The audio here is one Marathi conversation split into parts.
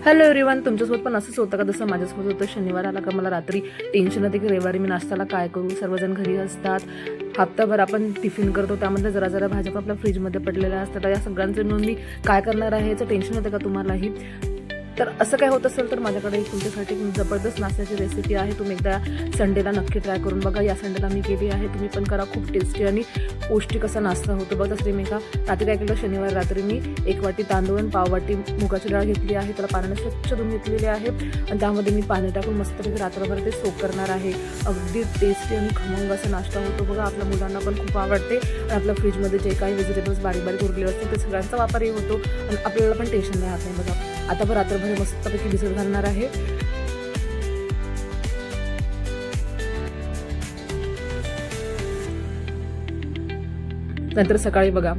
हॅलो एव्हरीवन, तुमच्यासोबत पण असंच होतं का जसं माझ्यासोबत होतं. शनिवार आला का मला रात्री टेन्शन येते की रविवारी मी नाश्त्याला काय करू. सर्वजण घरी असतात, हप्ताभर आपण टिफिन करतो, त्यामध्ये जरा जरा भाज्या आपल्या फ्रीजमध्ये पडलेल्या असतात. या सगळ्यांचं मिळून मी काय करणार आहे याचं टेन्शन होतं का तुम्हालाही. तर असं काय होत असेल तर माझ्याकडे एक तुमच्यासाठी जबरदस्त नाश्त्याची रेसिपी आहे. तुम्ही एकदा संडेला नक्की ट्राय करून बघा. या संडेला मी केली आहे, तुम्ही पण करा. खूप टेस्टी आणि पौष्टिक असा नाश्ता होतो बघा. तसं मी का रात्री काय केलं, शनिवार रात्री मी 1 वाटी तांदूळ आणि पाव वाटी मुगाची डाळ घेतली आहे. त्याला पाण्याने स्वच्छ धुवून घेतलेली आहे आणि त्यामध्ये मी पाणी टाकून मस्तपैकी रात्रभर ते सोक करणार आहे. अगदी टेस्टी आणि खमंग असा नाश्ता होतो बघा. आपल्या मुलांना पण खूप आवडते आणि आपल्या फ्रीजमध्ये जे काही व्हेजिटेबल्स बारीक बारीक उरलेले असतात ते सगळ्यांचा वापरही होतो आणि आपल्याला पण टेन्शन राहत नाही बघा. आता पण रात्रभर मस्तपैकी भिजत घालणार आहे. नंतर सकाळी बघा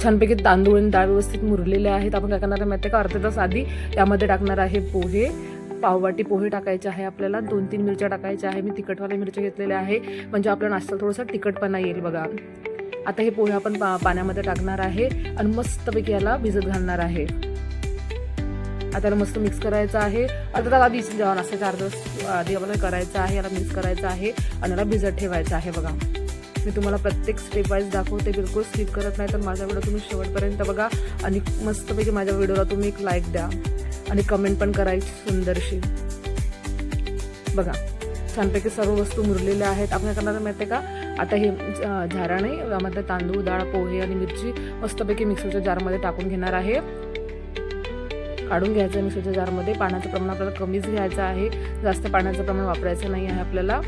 छानपैकी तांदूळ आणि डाळ व्यवस्थित मुरलेले आहेत. आपण काय करणार आहे माहिती आहे का, अर्धा तास आधी त्यामध्ये टाकणार आहे पोहे. पाववाटी पोहे टाकायचे आहे आपल्याला. 2-3 मिरच्या टाकायच्या आहे. मी तिखटवाल्या मिरच्या घेतलेल्या आहे म्हणजे आपल्या नाश्त्याला थोडासा तिखटपणा येईल बघा. आता हे पोहे आपण पाण्यामध्ये टाकणार आहे आणि मस्तपैकी याला भिजत घालणार आहे. आता याला मस्त मिक्स करायचं आहे. अर्धा तास आधी नाश्त्याच्या अर्धा तास आधी आपल्याला करायचं आहे. याला मिक्स करायचं आहे आणि याला भिजत ठेवायचं आहे बघा. मी तुम्हाला प्रत्येक स्टेप वाईज दाखवते, बिलकुल स्किप करत नाही. तर माझा व्हिडिओ तुम्ही शेवटपर्यंत बघा आणि मस्तपैकी माझ्या व्हिडिओला तुम्ही एक लाईक द्या आणि कमेंट पण करायची सुंदरशी बघा. छानपैकी सर्व वस्तू मुरलेल्या आहेत. आपण काय करणार माहिती आहे का, आता हे झाराने यामध्ये तांदूळ, डाळ, पोहे आणि मिरची मस्तपैकी मिक्सरच्या जारमध्ये टाकून घेणार आहे. काढून घ्यायचं आहे मिक्सरच्या जारमध्ये. पाण्याचं प्रमाण आपल्याला कमीच घ्यायचं आहे, जास्त पाण्याचं प्रमाण वापरायचं नाही आहे आपल्याला.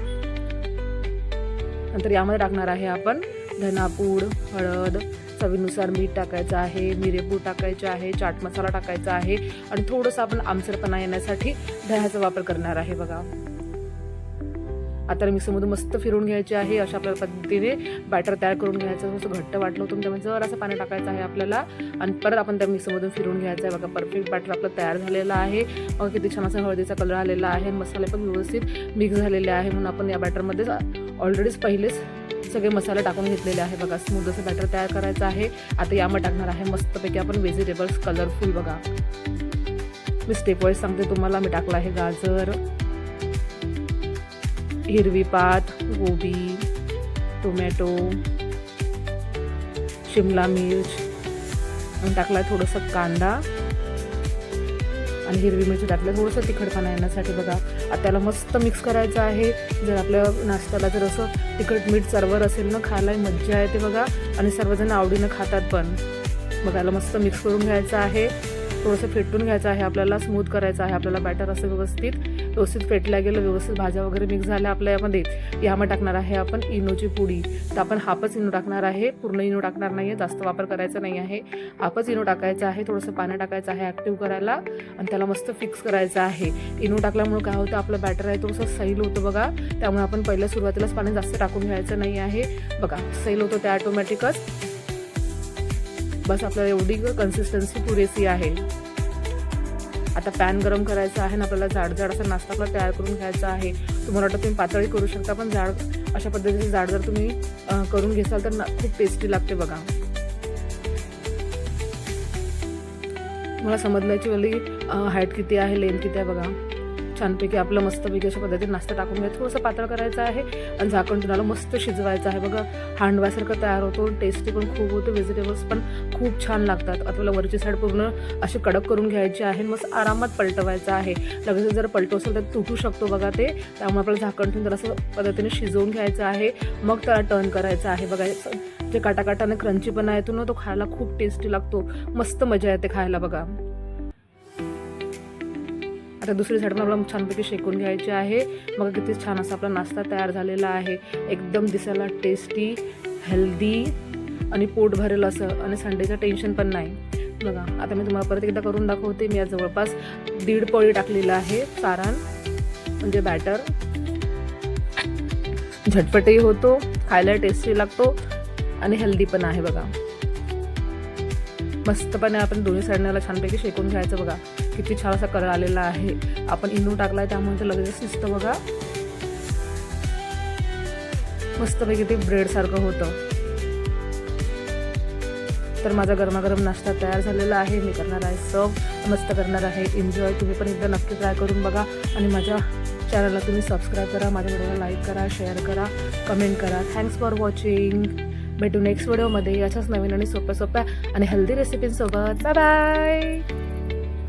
नंतर यामध्ये टाकणार आहे आपण धनापूड, हळद, चवीनुसार मीठ टाकायचं आहे, मिरेपूड टाकायचे आहे, चाट मसाला टाकायचा आहे आणि थोडंसं आपण आमचरपणा येण्यासाठी दह्याचा वापर करणार आहे बघा. आता मिक्सरमधून मस्त फिरवून घ्यायचे आहे. अशा आपल्या पद्धतीने बॅटर तयार करून घ्यायचं. थोडंसं घट्ट वाटलं होतं त्यामुळे जरासं पाणी टाकायचं आहे आपल्याला आणि परत आपण त्या मिक्सरमधून फिरवून घ्यायचं आहे बघा. परफेक्ट बॅटर आपलं तयार झालेलं आहे. मग किती छान असा हळदीचा कलर आलेला आहे. मसाले पण व्यवस्थित मिक्स झालेले आहे. म्हणून आपण या बॅटरमध्ये ऑलरेडीच पहिलेच सगळे मसाले टाकून घेतलेले आहे बघा. स्मूथ असं बॅटर तयार करायचं आहे. आता यामध्ये टाकणार आहे मस्तपैकी आपण व्हेजिटेबल्स कलरफुल बघा. मी स्टेप वाईज सांगते तुम्हाला. मी टाकलं आहे गाजर, हिरवी पात, गोबी, टोमॅटो, शिमला मिर्च आणि टाकला आहे थोडंसं कांदा आणि हिरवी मिरची टाकलं थोडंसं तिखटपणा येण्यासाठी बघा. आता त्याला मस्त मिक्स करायचं आहे. जर आपल्या नाश्त्याला जर असं तिखट मीठ सर्वर असेल ना, खायला मज्जा येते बघा आणि सर्वजण आवडीनं खातात पण बघा. याला मस्त मिक्स करून घ्यायचं आहे. थोडंसं फेटून घ्यायचं आहे आपल्याला. स्मूथ करायचं आहे आपल्याला बॅटर असं व्यवस्थित फेटल्या गेलं. व्यवस्थित भाज्या वगैरे मिक्स झाल्या आपल्या यामध्ये टाकणार आहे आपण इनोची पुडी. तर आपण हाफच इनो टाकणार आहे, पूर्ण इनो टाकणार नाही आहे, जास्त वापर करायचा नाही आहे. हाफच इनो टाकायचं आहे. थोडंसं पाणी टाकायचं आहे ॲक्टिव्ह करायला आणि त्याला मस्त फिक्स करायचं आहे. इनो टाकल्यामुळे काय होतं, आपलं बॅटर आहे थोडंसं सैल होतं बघा. त्यामुळे आपण पहिल्या सुरुवातीलाच पाणी जास्त टाकून घ्यायचं नाही आहे बघा. सैल होतं ते ऑटोमॅटिकच. बस आपल्याला एवढी कन्सिस्टन्सी पुरेशी आहे. आता पॅन गरम करायचं आहे आणि आपल्याला जाड असा नाश्ता आपला तयार करून घ्यायचा आहे. तुम्हाला वाटतं तुम्ही पातळी करू शकता, पण अशा पद्धतीचे जाड जर तुम्ही करून घेसाल तर खूप टेस्टी लागते बघा. मला समजल्याची वाली हाईट किती आहे, लेंथ किती आहे बघा. छानपैकी आपलं मस्तपैकी अशा पद्धतीने नाश्ता टाकून घ्यायचं. थोडंसं पातळ करायचं आहे आणि झाकण तुम्हाला मस्त शिजवायचं आहे बघा. हांडव्यासारखं तयार होतो. टेस्टी पण खूप होतं. व्हेजिटेबल्स पण खूप छान लागतात. आपल्याला वरची साईड पूर्ण अशी कडक करून घ्यायची आहे. मस्त आरामात पलटवायचं आहे. लगेच जर पलटो असेल तर तुटू शकतो बघा ते. त्यामुळे आपल्याला झाकण ठेवून जर असं पद्धतीने शिजवून घ्यायचं आहे. मग त्याला टर्न करायचं आहे बघा. जे काटाकाटाने क्रंचीपणा येतो ना, तो खायला खूप टेस्टी लागतो. मस्त मजा येते खायला बघा. आता दुसरी साईड पण आपल्याला छानपैकी शेकून घ्यायची आहे. मग किती छान असा आपला नाश्ता तयार झालेला आहे. एकदम दिसायला टेस्टी, हेल्दी आणि पोट भरेल असं आणि संडेचं टेन्शन पण नाही बघा. आता मी तुम्हाला परत एकदा करून दाखवते. मी आज जवळपास 1.5 पळी टाकलेला आहे सारण, म्हणजे बॅटर. झटपटही होतो, खायला टेस्टी लागतो आणि हेल्दी पण आहे बघा. मस्तपणे आपण दोन्ही साईडला छानपैकी शेकून घ्यायचं बघा. किती छान असा कलर आलेला आहे. आपण इनो टाकलाय त्यामुळे ते लगेच शिजतं बघा. मस्तपैकी ते ब्रेड सारखं होतं. तर माझा गरमागरम नाश्ता तयार झालेला आहे. मी करणार आहे सर्व, मस्त करणार आहे एन्जॉय. तुम्ही पण एकदा नक्की ट्राय करून बघा आणि माझ्या चॅनलला तुम्ही सबस्क्राईब करा, माझ्या व्हिडिओला लाईक करा, शेअर करा, कमेंट करा. Thanks for watching. भेटू नेक्स्ट व्हिडिओमध्ये याच्याच नवीन आणि सोप्या आणि हेल्दी रेसिपींसोबत. Bye bye.